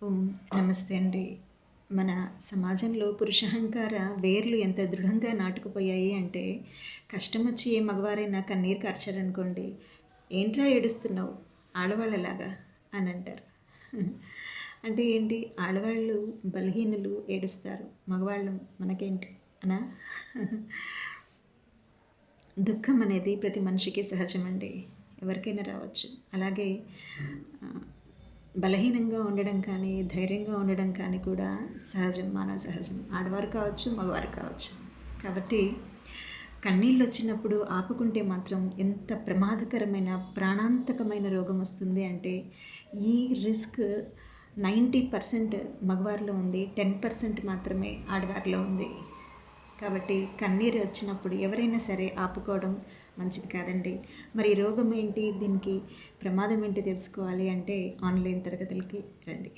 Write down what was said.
ఓం నమస్తే అండి. మన సమాజంలో పురుషహంకార వేర్లు ఎంత దృఢంగా నాటుకుపోయాయి అంటే, కష్టమొచ్చి ఏ మగవారైనా కన్నీరు కార్చారనుకోండి, "ఏంట్రా ఏడుస్తున్నావు ఆడవాళ్ళలాగా" అని అంటారు. అంటే ఏంటి, ఆడవాళ్ళు బలహీనులు ఏడుస్తారు, మగవాళ్ళం మనకేంటి అనా? దుఃఖం అనేది ప్రతి మనిషికి సహజమండి. ఎవరికైనా రావచ్చు. అలాగే ఆహ్, బలహీనంగా ఉండడం కానీ, ధైర్యంగా ఉండడం కానీ కూడా సహజం, మానవ సహజం. ఆడవారు కావచ్చు, మగవారు కావచ్చు. కాబట్టి కన్నీళ్ళొచ్చినప్పుడు ఆపుకుంటే మాత్రం ఎంత ప్రమాదకరమైన, ప్రాణాంతకమైన రోగం వస్తుంది అంటే, ఈ రిస్క్ 90% మగవారిలో ఉంది. 10% మాత్రమే ఆడవారిలో ఉంది. కాబట్టి కన్నీరు వచ్చినప్పుడు ఎవరైనా సరే ఆపుకోవడం మంచిది కాదండి. మరి ఈ రోగం ఏంటి? దీనికి ప్రమాదం ఏంటి తెలుసుకోవాలి అంటే ఆన్‌లైన్ తరగతులకి రండి.